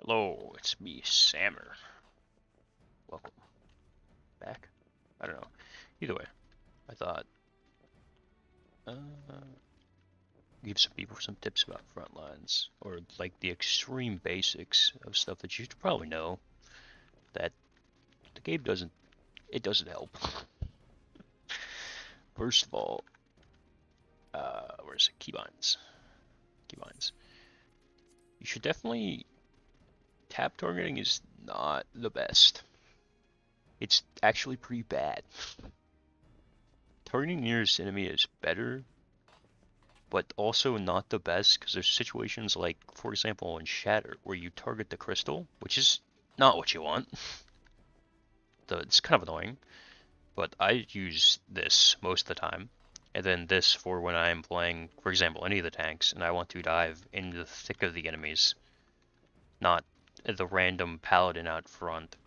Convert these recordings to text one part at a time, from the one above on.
Hello, it's me, Sammer. Welcome back. I don't know. Either way, I thought uh, give some people some tips about Frontlines, or like the extreme basics of stuff that you should probably know that the game doesn't. It doesn't help. First of all, where's it? Keybinds. Keybinds. You should definitely tap targeting is not the best. It's actually pretty bad. Targeting nearest enemy is better, but also not the best because there's situations like, for example, in Shatter where you target the crystal, which is not what you want. It's kind of annoying, but I use this most of the time, and then this for when I'm playing, for example, any of the tanks, and I want to dive into the thick of the enemies, not the random paladin out front.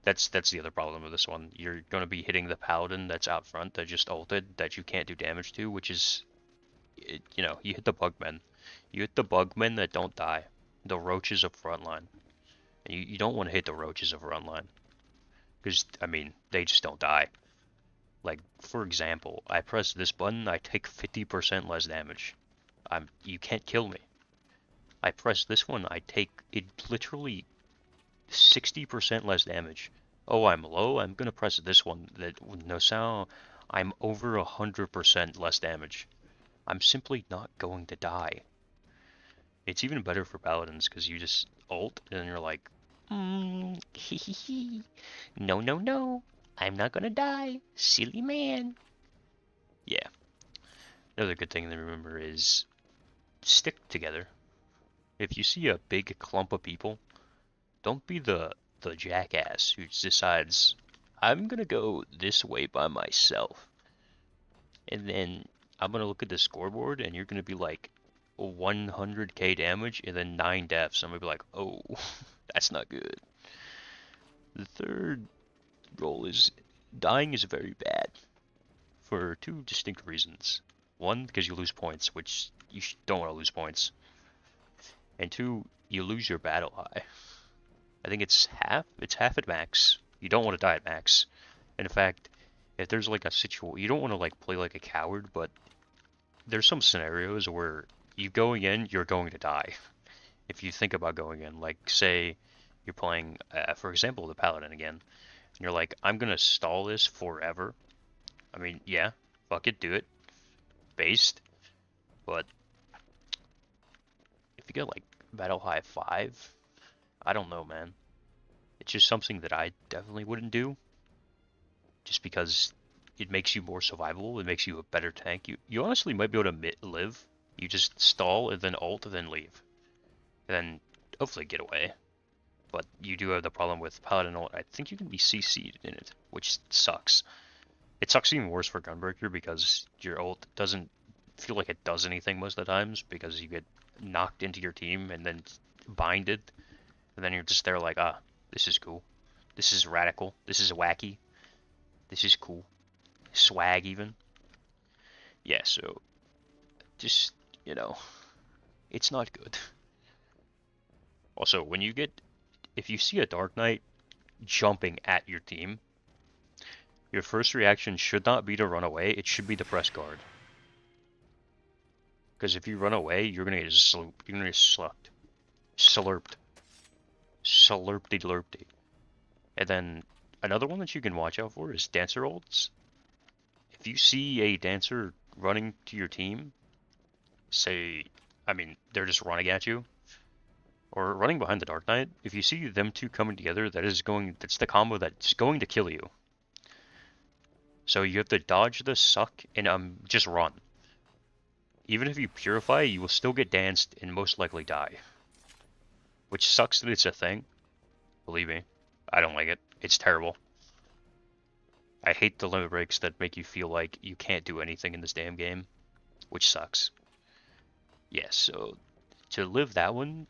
That's the other problem with this one. You're going to be hitting the paladin that's out front that just ulted that you can't do damage to, which is you hit the bugmen. You hit the bugmen that don't die. The roaches of frontline. And you don't want to hit the roaches of frontline. Because, I mean, they just don't die. Like, for example, I press this button, I take 50% less damage. You can't kill me. I press this one, I take it literally 60% less damage. Oh, I'm low, I'm gonna press this one. That no sound. I'm over 100% less damage. I'm simply not going to die. It's even better for paladins because you just ult and you're like, hee hee hee. No, no, no. I'm not gonna die. Silly man. Yeah. Another good thing to remember is stick together. If you see a big clump of people, don't be the jackass who decides, I'm gonna go this way by myself. And then I'm gonna look at the scoreboard and you're gonna be like 100k damage and then 9 deaths. I'm gonna be like, oh, that's not good. The third role is dying is very bad for two distinct reasons. One, because you lose points, which you don't want to lose points. And two, you lose your battle high. I think it's half. It's half at max. You don't want to die at max. And in fact, if there's like a situation, you don't want to like play like a coward, but there's some scenarios where you going in, you're going to die. If you think about going in, like say you're playing, for example, the paladin again, and you're like, I'm gonna stall this forever. I mean, yeah, fuck it, do it, based. But if you get like battle high 5, I don't know, man. It's just something that I definitely wouldn't do, just because it makes you more survivable. It makes you a better tank. You honestly might be able to live. You just stall and then ult and then leave, and then hopefully get away. But you do have the problem with Paladin ult. I think you can be CC'd in it, which sucks. It sucks even worse for Gunbreaker because your ult doesn't feel like it does anything most of the times because you get knocked into your team and then binded, and then you're just there like, ah, this is cool. This is radical. This is wacky. This is cool. Swag even. Yeah, so just, you know, it's not good. Also, if you see a Dark Knight jumping at your team, your first reaction should not be to run away, it should be to press guard. Because if you run away, you're gonna get slooped. You're gonna get slucked. Slurped. Slurpty lurpty. And then another one that you can watch out for is dancer ults. If you see a dancer running to your team, they're just running at you, or running behind the Dark Knight, if you see them two coming together, that's the combo that's going to kill you. So you have to dodge the suck and just run. Even if you purify, you will still get danced and most likely die. Which sucks that it's a thing. Believe me, I don't like it. It's terrible. I hate the limit breaks that make you feel like you can't do anything in this damn game, which sucks. Yeah, so to live that one,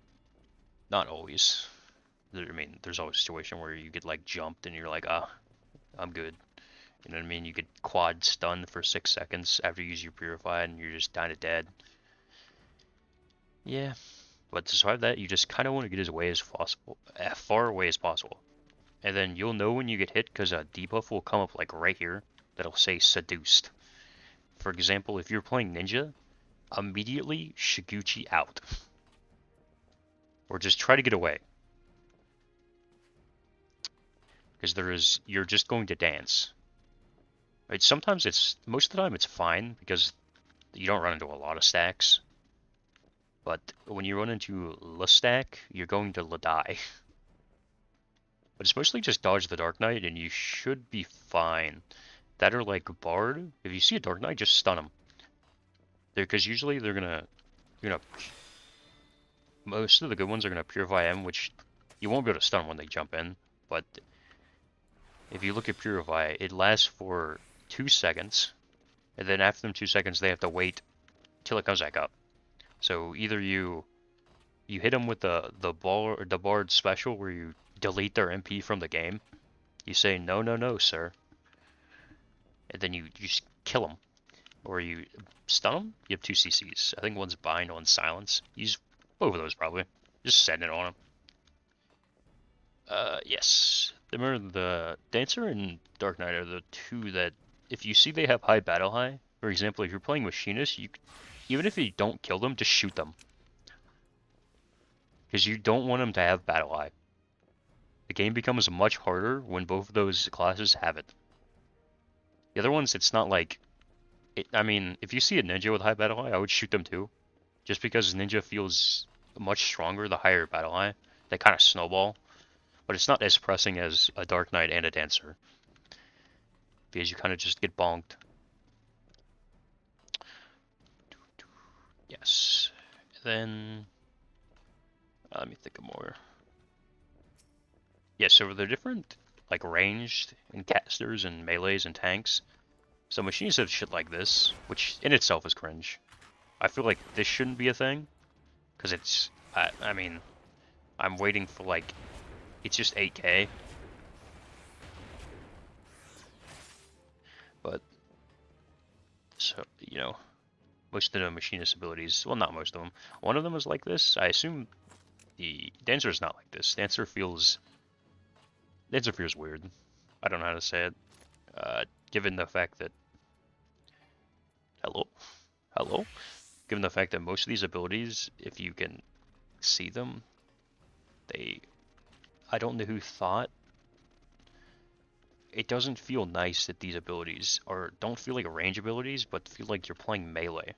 not always. There's always a situation where you get like jumped and you're like, ah, I'm good. You know what I mean? You get quad stunned for 6 seconds after you use your purify and you're just kinda dead. Yeah, But to survive that, you just kind of want to get as far away as possible. And then you'll know when you get hit because a debuff will come up like right here that'll say seduced. For example, if you're playing ninja, immediately Shiguchi out. Or just try to get away. Because you're just going to dance. Right? Most of the time it's fine because you don't run into a lot of stacks. But when you run into La stack, you're going to La die. But it's mostly just dodge the Dark Knight and you should be fine. That are like Bard. If you see a Dark Knight, just stun them. Because usually most of the good ones are gonna Purify M, which you won't be able to stun when they jump in. But if you look at Purify, it lasts for 2 seconds, and then after them 2 seconds, they have to wait till it comes back up. So either you hit them with the Bard special where you delete their MP from the game. You say no, no, no, sir, and then you just kill them, or you stun them. You have 2 CCs. I think one's bind, one's silence. Use both of those probably. Just send it on them. Yes. Remember, the Dancer and Dark Knight are the two that, if you see they have high battle high, for example, if you're playing Machinist, even if you don't kill them, just shoot them. Because you don't want them to have battle high. The game becomes much harder when both of those classes have it. The other ones, it's not like... I mean, if you see a ninja with high battle high, I would shoot them too. Just because ninja feels much stronger the higher battle high. They kind of snowball. But it's not as pressing as a Dark Knight and a Dancer. Because you kind of just get bonked. Yes. Then... let me think of more. Yeah, so they're different, like ranged and casters and melees and tanks. So machines have shit like this, which in itself is cringe. I feel like this shouldn't be a thing. Because it's... I mean... I'm waiting for like... It's just 8k. But... So, you know... Most of the machinist abilities... Well, not most of them. One of them is like this. I assume the Dancer is not like this. Dancer feels weird. I don't know how to say it. Given the fact that... Hello? Hello? Given the fact that most of these abilities, if you can see them, I don't know who thought. It doesn't feel nice that these abilities don't feel like range abilities, but feel like you're playing melee.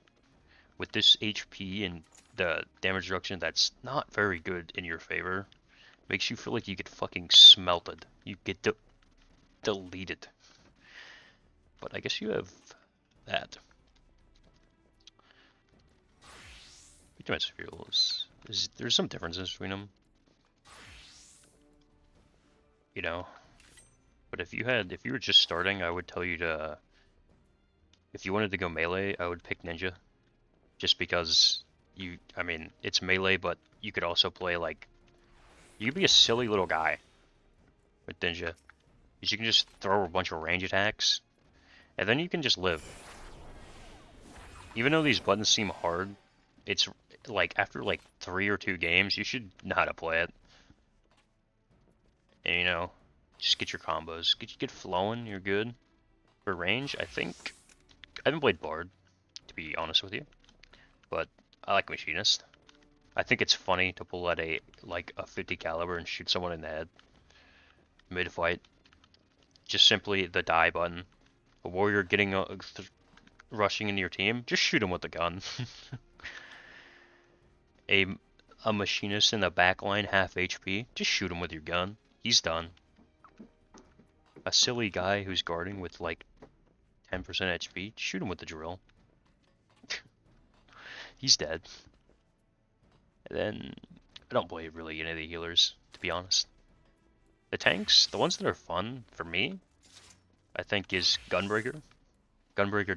With this HP and the damage reduction that's not very good in your favor, makes you feel like you get fucking smelted. You get deleted. But I guess you have that. There's some differences between them. You know, but if you were just starting, I would tell you if you wanted to go melee, I would pick Ninja, just because I mean, it's melee, but you could also play like, you could be a silly little guy with Ninja, because you can just throw a bunch of range attacks, and then you can just live. Even though these buttons seem hard, it's like after like 3 or 2 games, you should know how to play it. And you know, just get your combos. Get flowing, you're good. For range, I haven't played Bard, to be honest with you. But I like Machinist. I think it's funny to pull out a 50 caliber and shoot someone in the head. Mid-fight. Just simply the die button. A warrior rushing into your team, just shoot him with the gun. A machinist in the back line, half HP, just shoot him with your gun. He's done. A silly guy who's guarding with like 10% HP, shoot him with the drill. He's dead. And then I don't play really any of the healers, to be honest. The tanks, the ones that are fun for me, I think is Gunbreaker. Gunbreaker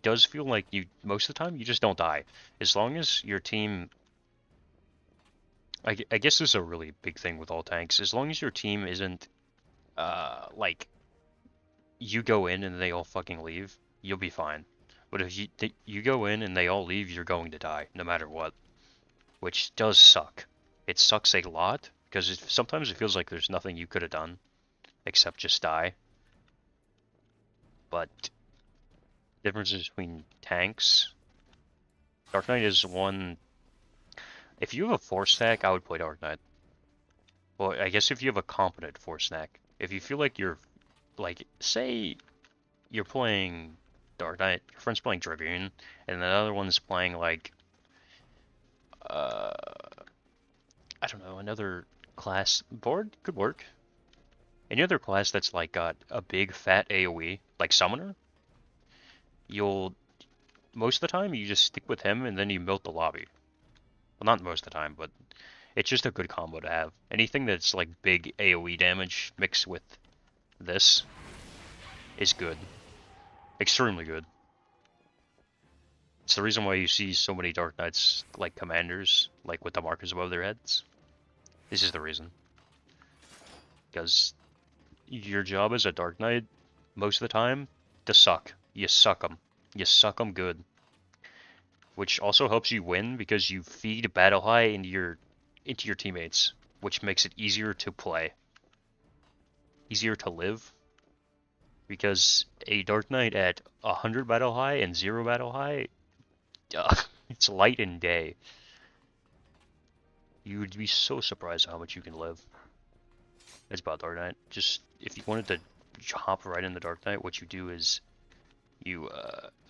does feel like most of the time you just don't die. As long as your team, I guess this is a really big thing with all tanks. As long as your team isn't, like, you go in and they all fucking leave, you'll be fine. But if you go in and they all leave, you're going to die, no matter what. which does suck. It sucks a lot because sometimes it feels like there's nothing you could have done except just die. But differences between tanks. Dark Knight is one. If you have a Force stack, I would play Dark Knight. Well, I guess if you have a competent Force stack. If you feel like you're, like, say you're playing Dark Knight, your friend's playing Dragoon, and another one's playing, like, I don't know, another class. Board could work. Any other class that's, like, got a big fat AoE, like Summoner, you'll, most of the time, you just stick with him and then you milk the lobby. Well, not most of the time, but it's just a good combo to have. Anything that's like big AoE damage mixed with this is good. Extremely good. It's the reason why you see so many Dark Knights like commanders, like with the markers above their heads. This is the reason. Because your job as a Dark Knight, most of the time, to suck. You suck them. You suck them good. Which also helps you win because you feed Battle High into your teammates, which makes it easier to play. Easier to live. Because a Dark Knight at 100 Battle High and 0 Battle High, it's light and day. You would be so surprised how much you can live. It's about Dark Knight. Just, if you wanted to hop right in the Dark Knight, what you do is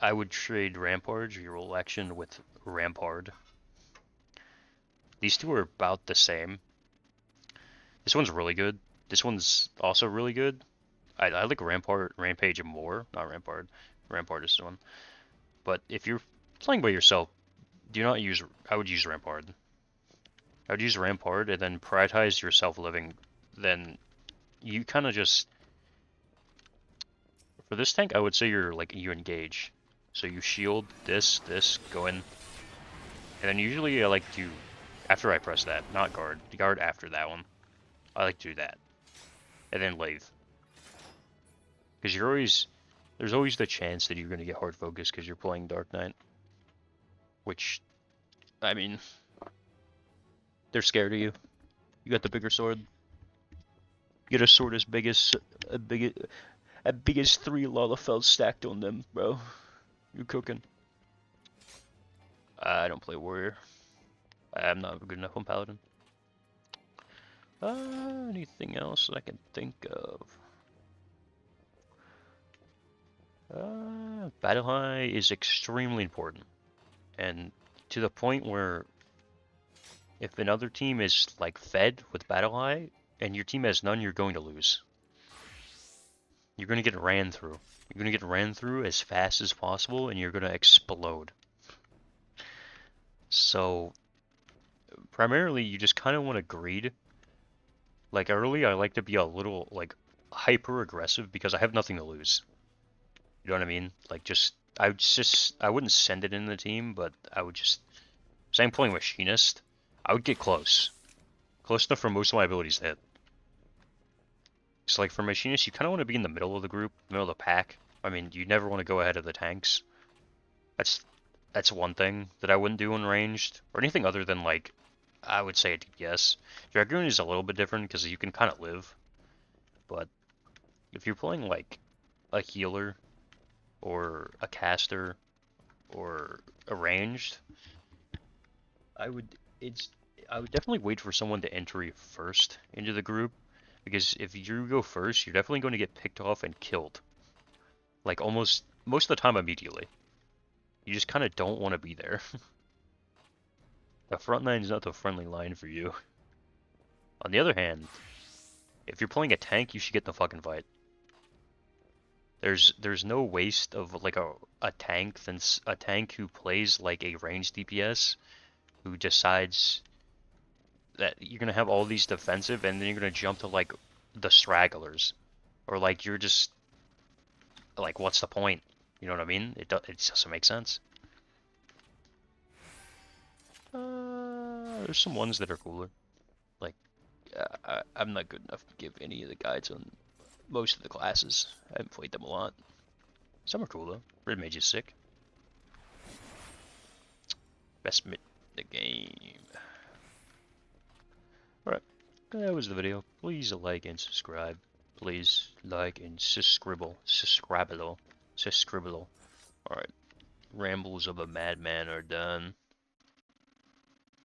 I would trade Rampart, your roll action, with Rampart. These two are about the same. This one's really good. This one's also really good. I like Rampage more. Not Rampart. Rampart is the one. But if you're playing by yourself, I would use Rampart. I would use Rampart and then prioritize yourself living. Then you kind of just... For this tank, I would say you engage. So you shield this, go in. And then usually I like to, after I press that, not guard. Guard after that one. I like to do that. And then leave. Because there's always the chance that you're going to get hard focus because you're playing Dark Knight. Which, I mean, they're scared of you. You got the bigger sword. You get a sword as big as, big as 3 Lalafels stacked on them, bro. You're cooking. I don't play warrior. I'm not good enough on paladin. Anything else that I can think of? Battle High is extremely important. And to the point where if another team is like fed with Battle High and your team has none, you're going to lose. You're going to get ran through. You're going to get ran through as fast as possible and you're going to explode. So primarily you just kind of want to greed. Like early, I like to be a little like hyper aggressive because I have nothing to lose. You know what I mean? Like I wouldn't send it in the team, but I would just, say I'm playing Machinist, I would get close. Close enough for most of my abilities to hit. So like for Machinist, you kind of want to be in the middle of the group, middle of the pack. I mean, you never want to go ahead of the tanks. That's one thing that I wouldn't do in ranged, or anything other than like, I would say a DPS. Dragoon is a little bit different because you can kind of live. But if you're playing like a healer, or a caster, or a ranged, I would definitely wait for someone to enter first into the group, because if you go first, you're definitely going to get picked off and killed. Like almost most of the time immediately. You just kind of don't want to be there. The front line is not the friendly line for you. On the other hand, if you're playing a tank, you should get the fucking fight. There's no waste of like a tank than a tank who plays like a ranged DPS who decides that you're gonna have all these defensive and then you're gonna jump to like the stragglers, or like you're just like, what's the point? You know what I mean? It doesn't make sense. There's some ones that are cooler. Like I'm not good enough to give any of the guides on most of the classes. I haven't played them a lot. Some are cool though. Red Mage is sick. Best the game. Alright, that was the video. Please like and subscribe. Please like and subscribe. Alright, rambles of a madman are done.